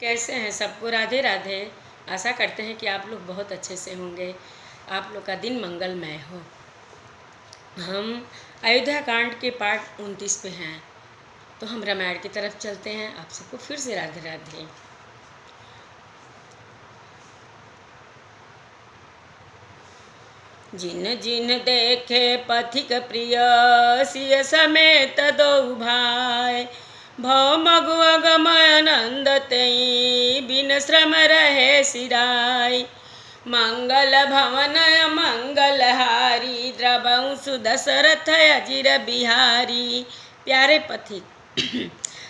कैसे हैं सबको? राधे राधे। आशा करते हैं कि आप लोग बहुत अच्छे से होंगे। आप लोग का दिन मंगलमय हो। हम अयोध्या कांड के पार्ट 29 पे हैं, तो हम रामायण की तरफ चलते हैं। आप सबको फिर से राधे राधे। जिन जिन देखे पथिक प्रिय, सिय समेत दो भाई। भव मगु अगमय नंद तेई, बिन श्रम रहे सिराई। मंगल भवन मंगलहारी, द्रवहु सुदशरथ अजिर बिहारी। प्यारे पथिक,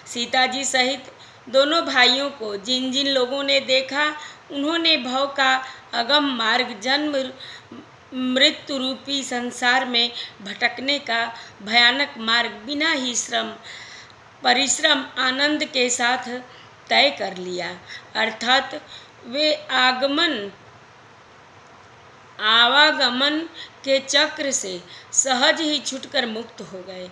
सीता जी सहित दोनों भाइयों को जिन जिन लोगों ने देखा, उन्होंने भव का अगम मार्ग, जन्म मृत्यु रूपी संसार में भटकने का भयानक मार्ग बिना ही परिश्रम आनंद के साथ तय कर लिया। अर्थात वे आवागमन के चक्र से सहज ही छूटकर मुक्त हो गए।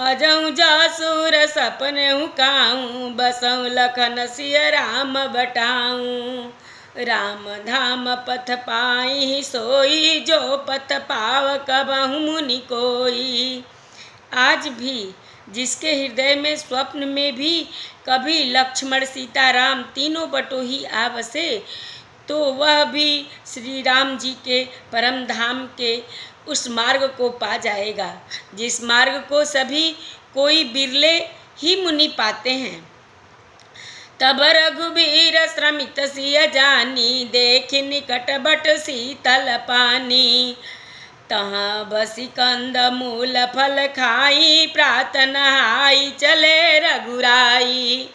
अजऊ जासुर सपने काऊं, बसऊ लखन सिय राम बटाऊं। राम धाम पथ पाई सोई, जो पथ पाव कबहु मुनि कोई। आज भी जिसके हृदय में स्वप्न में भी कभी लक्ष्मण सीता राम तीनों बटोही आ बसे, तो वह भी श्री राम जी के परम धाम के उस मार्ग को पा जाएगा, जिस मार्ग को सभी कोई बिरले ही मुनि पाते हैं। तब रघुबीर श्रमित सिय जानी, देख निकट बट शीतल पानी। तहाँ बसी कंद मूल फल खाई, प्रात नहाई चले रघुराई।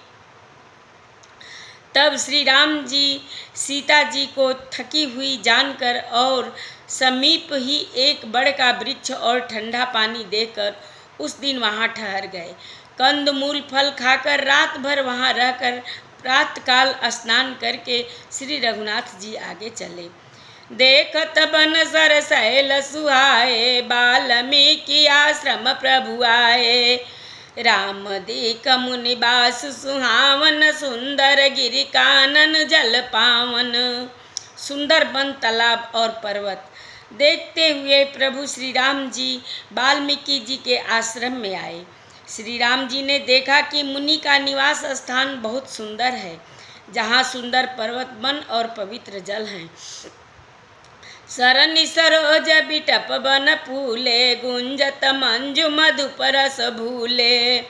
तब श्री राम जी सीता जी को थकी हुई जानकर और समीप ही एक बड़ का वृक्ष और ठंडा पानी देकर उस दिन वहाँ ठहर गए। कंद मूल फल खाकर रात भर वहाँ रहकर प्रातकाल स्नान करके श्री रघुनाथ जी आगे चले। देखत बन सर शैल सुहाए, बाल्मीकि आश्रम प्रभु आए। राम दीक मुनि बास सुहावन, सुंदर गिरि कानन जल पावन। सुंदर वन, तालाब और पर्वत देखते हुए प्रभु श्री राम जी वाल्मीकि जी के आश्रम में आए। श्री राम जी ने देखा कि मुनि का निवास स्थान बहुत सुंदर है, जहाँ सुंदर पर्वत, वन और पवित्र जल हैं। सरनि सरोज बिटप बन फूले, गुंजत मंजु मधुप रस भूले।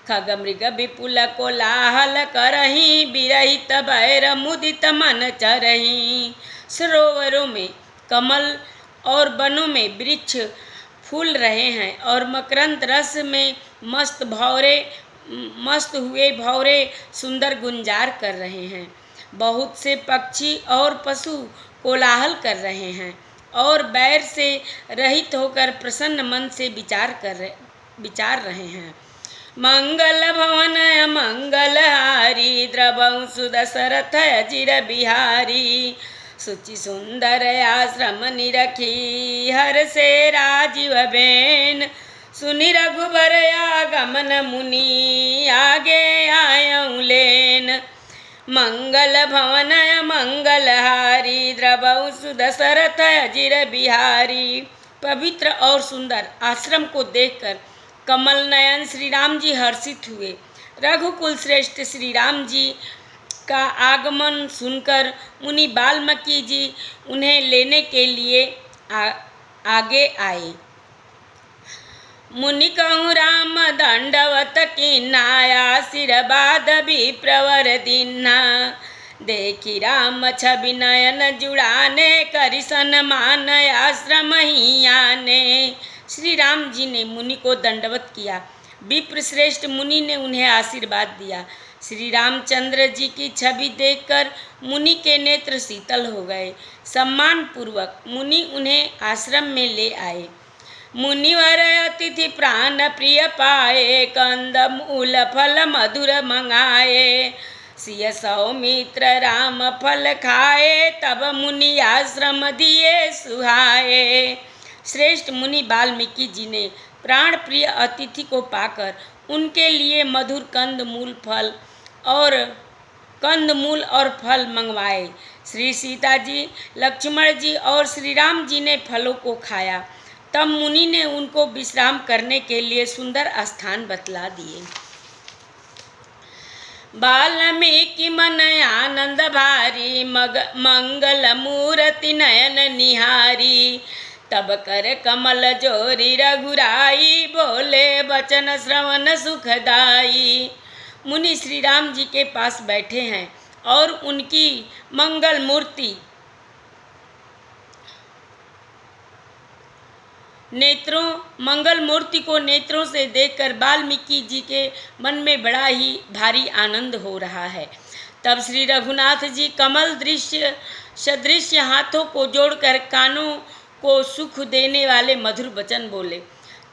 खग मृग विपुल कोलाहल करहीं, बिरहित भैर मुदित मन चरहीं। सरोवरों में कमल और वनों में वृक्ष फूल रहे हैं और मकरंद रस में मस्त हुए भौरे सुंदर गुंजार कर रहे हैं। बहुत से पक्षी और पशु कोलाहल कर रहे हैं और बैर से रहित होकर प्रसन्न मन से विचार रहे हैं। मंगल भवन मंगलहारी, द्रवहु सुदशरथ अजिर बिहारी। सुचि सुंदर आश्रम निरखी, हर से राजीव बेन। सुनि रघुबर आगमन मुनि, आगे आयऊँ लेन। मंगल भवन मंगलहारी, द्रवहु सुदशरथ अजिर बिहारी। पवित्र और सुंदर आश्रम को देखकर कमल नयन श्री राम जी हर्षित हुए। रघुकुल श्रेष्ठ श्री राम जी का आगमन सुनकर मुनि वाल्मीकि जी उन्हें लेने के लिए आगे आए। मुनि कहूँ राम दंडवत कीन्हा, आशीर्वाद भी प्रवर दीन्हा। देखी राम छवि नयन जुड़ाने, करि सन्मान आश्रम ही आने। श्री राम जी ने मुनि को दंडवत किया। विप्र श्रेष्ठ मुनि ने उन्हें आशीर्वाद दिया। श्री रामचंद्र जी की छवि देखकर मुनि के नेत्र शीतल हो गए। सम्मान पूर्वक मुनि उन्हें आश्रम में ले आए। मुनिवर अतिथि प्राण प्रिय पाए, कंद मूल फल मधुर मंगाए। सिय सौमित्र राम फल खाए, तब मुनि आश्रम दिए सुहाए। श्रेष्ठ मुनि वाल्मीकि जी ने प्राण प्रिय अतिथि को पाकर उनके लिए मधुर कंदमूल और फल मंगवाए। श्री सीता जी, लक्ष्मण जी और श्री राम जी ने फलों को खाया। तब मुनि ने उनको विश्राम करने के लिए सुंदर स्थान बतला दिए। वाल्मीकि मन आनंद भारी, मंगल मूर्ति नयन निहारी। तब कर कमल जोरी रघुराई, बोले वचन श्रवण सुखदाई। मुनि श्री राम जी के पास बैठे हैं और उनकी मंगल मूर्ति को नेत्रों से देखकर वाल्मीकि जी के मन में बड़ा ही भारी आनंद हो रहा है। तब श्री रघुनाथ जी कमल दृश्य सदृश हाथों को जोड़कर कानों को सुख देने वाले मधुर वचन बोले।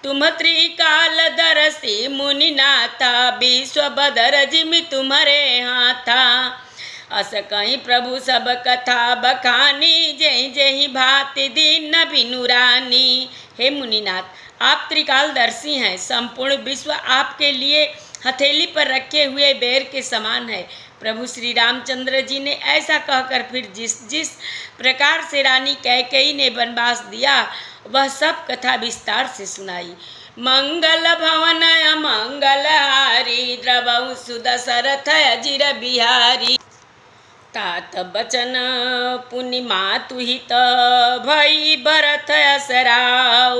तुम त्रिकाल दरसी मुनि नाथा, विश्व बदर जिमि तुम्हारे हाथा। अस कहीं प्रभु सब कथा बखानी, जय जय भांति दीन बिनु रानी। हे मुनिनाथ, आप त्रिकालदर्शी हैं। संपूर्ण विश्व आपके लिए हथेली पर रखे हुए बेर के समान है। प्रभु श्री रामचंद्र जी ने ऐसा कहकर फिर जिस प्रकार से रानी कैकेयी ने वनवास दिया वह सब कथा विस्तार से सुनाई। मंगल भवन अमंगल हारी, द्रवहु सुदशरथ अजिर बिहारी। तात बचन पुनि मातु हित, भई भरत असराव।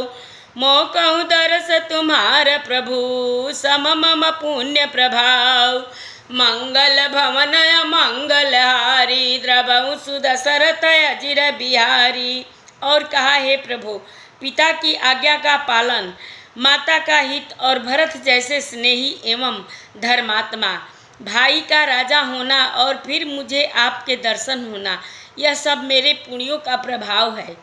मो कहूँ दरस तुम्हार प्रभु, सम मम पुण्य प्रभाव। मंगल भवन मंगल हारी, द्रवहु सुदशरथ अजिर बिहारी। और कहा, हे प्रभु, पिता की आज्ञा का पालन, माता का हित और भरत जैसे स्नेही एवं धर्मात्मा भाई का राजा होना और फिर मुझे आपके दर्शन होना, यह सब मेरे पुण्यों का प्रभाव है।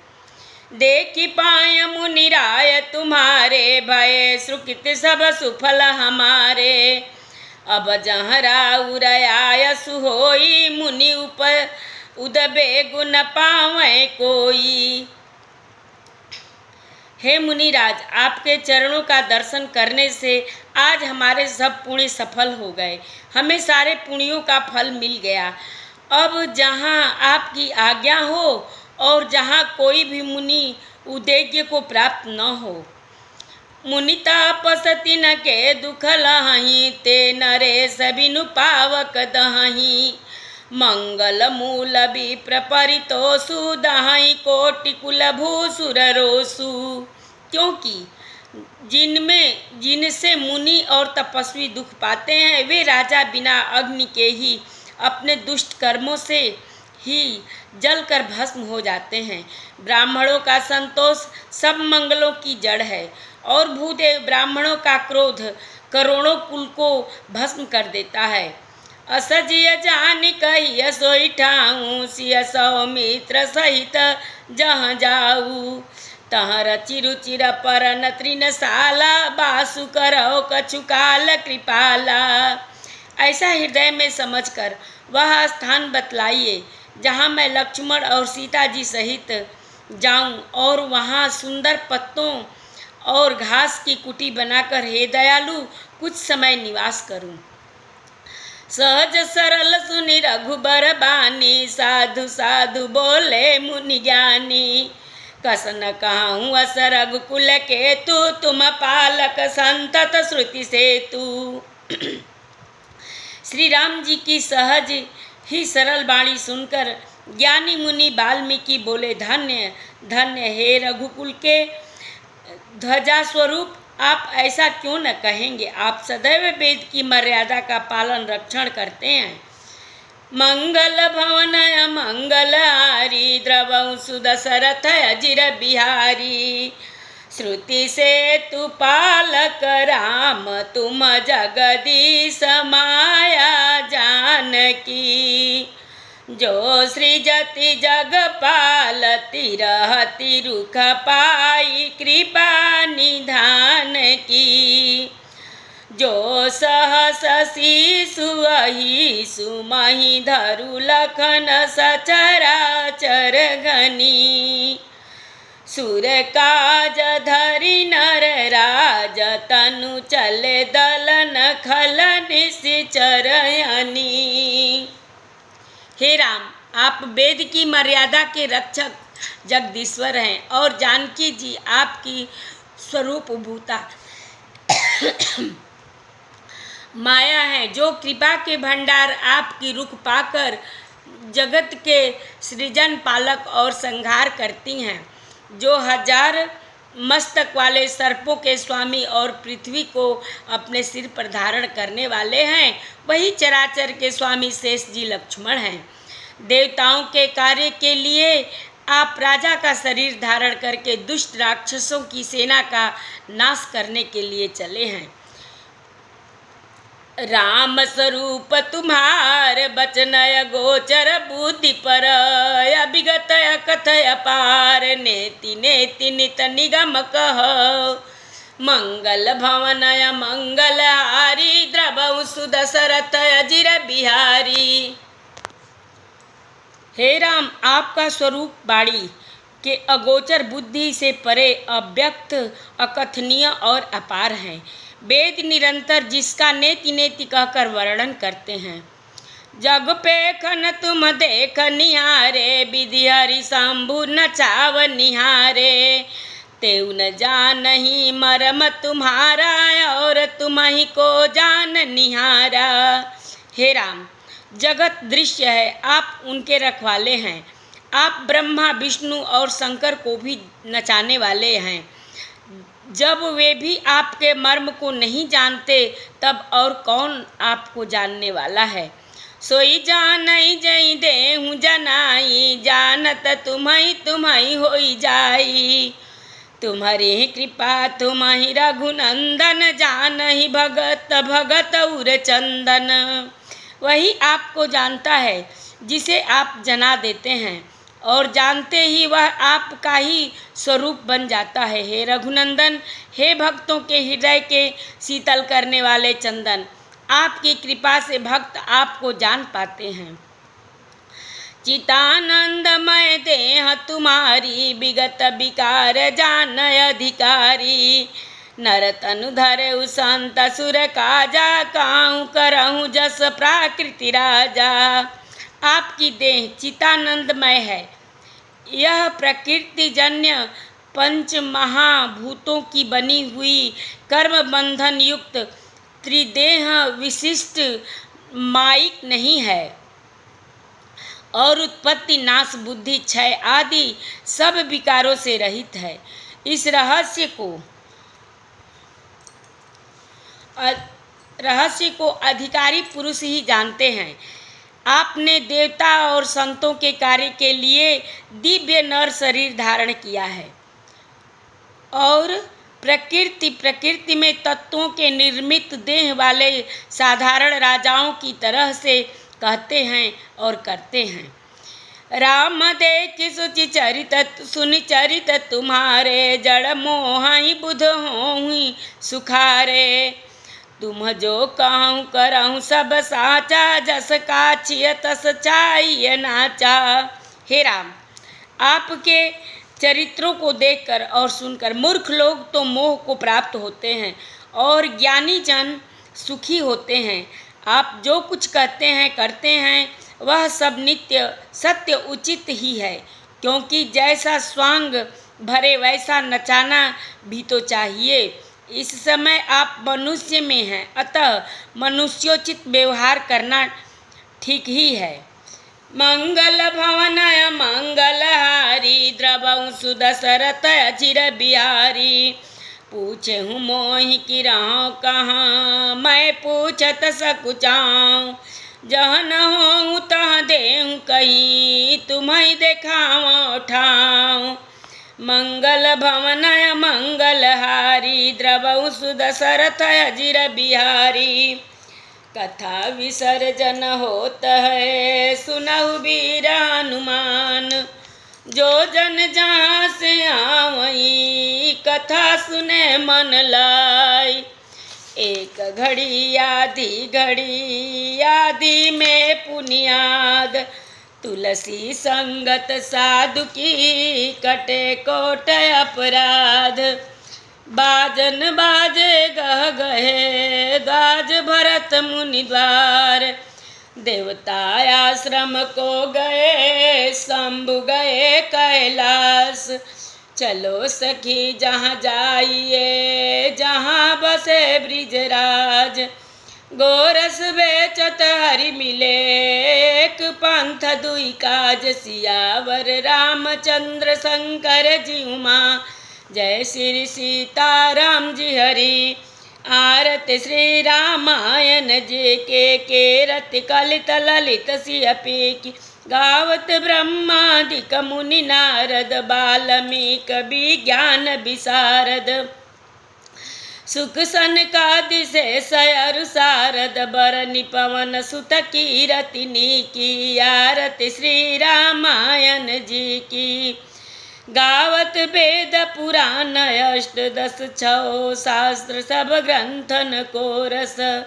देखि पाय मुनि राय तुम्हारे, भय सुकृत सब सुफल हमारे। अब जहाँ राउर आयसु होई, मुनि उदबे गुण पावै कोई। हे मुनिराज, आपके चरणों का दर्शन करने से आज हमारे सब पुण्य सफल हो गए, हमें सारे पुण्यों का फल मिल गया। अब जहाँ आपकी आज्ञा हो और जहाँ कोई भी मुनि उद्देश्य को प्राप्त न हो। मुनि तापसति न के दुख लहहीं, ते नरेश बिनु पावक दहहीं। मंगल मूल विप्र परितोषु, दहाई कोटि कुल भूसुर रोसु। क्योंकि जिनसे मुनि और तपस्वी दुख पाते हैं, वे राजा बिना अग्नि के ही अपने दुष्ट कर्मों से ही जलकर भस्म हो जाते हैं। ब्राह्मणों का संतोष सब मंगलों की जड़ है और भूदेव ब्राह्मणों का क्रोध करोड़ों कुल को भस्म कर देता है। असजिय जान कहिय सोई ठाऊं, सिय सौमित्र सहित जहाँ जाऊ। तहाँ रचि रुचिर परन तृणशाला, बासु करौ कछु काल कृपाला। ऐसा हृदय में समझकर वह स्थान बतलाइए जहाँ मैं लक्ष्मण और सीता जी सहित जाऊं और वहाँ सुंदर पत्तों और घास की कुटी बनाकर हे दयालु कुछ समय निवास करूं। सहज सरल सुनि रघुबर बानी, साधु साधु बोले मुनि ज्ञानी। कसन कहूँ अस रघुकुल केतु, तुम पालक संतत श्रुति सेतु। श्री राम जी की सहज ही सरल वाणी सुनकर ज्ञानी मुनि वाल्मीकि बोले, धन्य धन्य हे रघुकुल के ध्वजा स्वरूप, आप ऐसा क्यों न कहेंगे। आप सदैव वेद की मर्यादा का पालन रक्षण करते हैं। मंगल भवन मंगल हारी, द्रवहु सुदशरथ अजिर बिहारी। श्रुति से तु पालक राम, तुम जगदीश माया जानकी। जो सृजति जग पालती, रहती रुख पाई कृपा निधान की। जो सहस शिशु अहिषु, मही धरु लखन सचराचर घनी। सुर काज धरि नर राज, तनु चले दल हे राम, आप वेद की मर्यादा के रक्षक जगदीश्वर हैं और जानकी जी आपकी स्वरूप भूता माया है, जो कृपा के भंडार आपकी रुख पाकर जगत के सृजन, पालक और संहार करती हैं, जो हजार मस्तक वाले सर्पों के स्वामी और पृथ्वी को अपने सिर पर धारण करने वाले हैं, वही चराचर के स्वामी शेष जी लक्ष्मण हैं। देवताओं के कार्य के लिए आप राजा का शरीर धारण करके दुष्ट राक्षसों की सेना का नाश करने के लिए चले हैं। राम स्वरूप तुम्हार बचनय गोचर बुद्धि पर, अभिगत कथय पार, नेति नेति नित निगम कह, मंगल भवनय मंगल हारी, द्रवौ सुदशरथ अजिर बिहारी। हे राम, आपका स्वरूप बाणी के अगोचर, बुद्धि से परे, अव्यक्त, अकथनीय और अपार है। वेद निरंतर जिसका नेति नेति कहकर वर्णन करते हैं। जग पेखन तुम देख निहारे, विधि हरि शंभु नचाव निहारे, तेउ न जानहि मरम तुम्हारा, और तुम्हि को जान निहारा। हे राम, जगत दृश्य है, आप उनके रखवाले हैं। आप ब्रह्मा, विष्णु और शंकर को भी नचाने वाले हैं। जब वे भी आपके मर्म को नहीं जानते, तब और कौन आपको जानने वाला है। सोई जानई जई देहु जनाई, जानत तुम्हि तुम्हि होई जाई, तुम्हारी कृपा तुम्हि रघुनंदन, जानहि भगत भगत उर चंदन। वही आपको जानता है जिसे आप जना देते हैं, और जानते ही वह आपका ही स्वरूप बन जाता है। हे रघुनंदन, हे भक्तों के हृदय के शीतल करने वाले चंदन, आपकी कृपा से भक्त आपको जान पाते हैं। चितानंदमय देह तुम्हारी, विगत विकार जान अधिकारी, नर तनु धरऊ संत सुर काजा, काहू करहूँ जस प्राकृति राजा। आपकी देह चितानंदमय है। यह प्रकृति जन्य पंच महाभूतों की बनी हुई कर्म बंधन युक्त त्रिदेह विशिष्ट माइक नहीं है, और उत्पत्ति, नाश, बुद्धि, क्षय आदि सब विकारों से रहित है। इस रहस्य को अधिकारी पुरुष ही जानते हैं। आपने देवता और संतों के कार्य के लिए दिव्य नर शरीर धारण किया है, और प्रकृति में तत्वों के निर्मित देह वाले साधारण राजाओं की तरह से कहते हैं और करते हैं। राम देख सुचि चरित सुनि चरित तुम्हारे, जड़ मोहि बुध होहि सुखारे, तुम जो कहूँ करहूँ सब साचा, जस काछिय तस चाहिए नाचा। हे राम, आपके चरित्रों को देखकर और सुनकर मूर्ख लोग तो मोह को प्राप्त होते हैं, और ज्ञानी जन सुखी होते हैं। आप जो कुछ कहते हैं करते हैं, वह सब नित्य सत्य उचित ही है, क्योंकि जैसा स्वांग भरे वैसा नचाना भी तो चाहिए। इस समय आप मनुष्य में हैं, अतः मनुष्योचित व्यवहार करना ठीक ही है। मंगल भवनय मंगल हारी, द्रवौ सुदशरथ अजिर बिहारी, पूछे हूँ मोहि की रहूँ कहाँ, मैं पूछत सकुचाऊँ, जहाँ न होऊँ तहाँ देहूँ कहीं, तुम्हें देखाऊँ ठाऊँ। मंगल भवनय मंगल हारी, द्रवौ सुदशरथ अजिर बिहारी, कथा विसर्जन होत है सुनहु वीर हनुमान, जो जन जहाँ से आवई कथा सुने मन लाई, एक घड़ी आदि में पुनियाद, तुलसी संगत साधु की कटे कोट अपराध, बाजन बाजे गह गहे गाज भरत मुनि द्वार, देवता आश्रम को गए, शंभु गए कैलाश। चलो सखी जहाँ जाइए, जहाँ बसे ब्रिजराज। गोरस बेचत हरि मिले, एक पंथ दुई काज। सियावर रामचंद्र शंकर जी उमा, जय श्री सीताराम जी हरि। आरती श्री रामायण जी के रति कलित ललित सियपी की। गावत ब्रह्मादिक मुनि नारद, बाल्मीक विज्ञान विशारद। सुख सनकादि शेषयरु सारद, बरनि पवन सुत कीरति की। आरती श्री रामायण जी की। गावत वेद पुराण अष्टदश छौ, शास्त्र सब ग्रंथन को रस।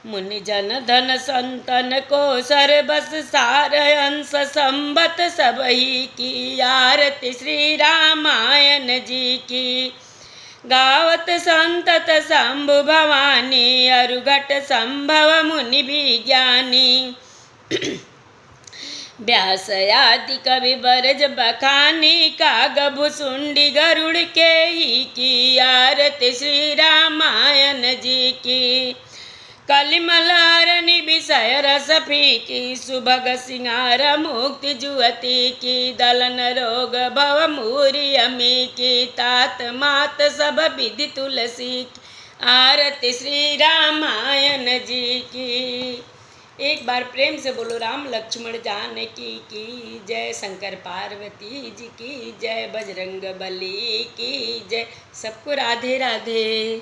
मुनि जन धन संतन को सर्वस सार, अंश संबत सबही की। आरती श्री रामायण जी की। गावत संतत शंभु भवानी, अरुघट संभव मुनि विज्ञानी। व्यास आदि कवि बरज बखानी, काग भुसुंडी गरुड़ के ही की। आरती श्री रामायण जी की। कलिमलारनि विषय रस फीकी, सुभग सिंगार मुक्ति जुअती की। दलन रोग भव मूरी अमी की, तात मात सब विधि तुलसी की। आरती श्री रामायण जी की। एक बार प्रेम से बोलो राम लक्ष्मण जानकी की जय। शंकर पार्वती जी की जय। बजरंग बली की जय। सबको राधे राधे।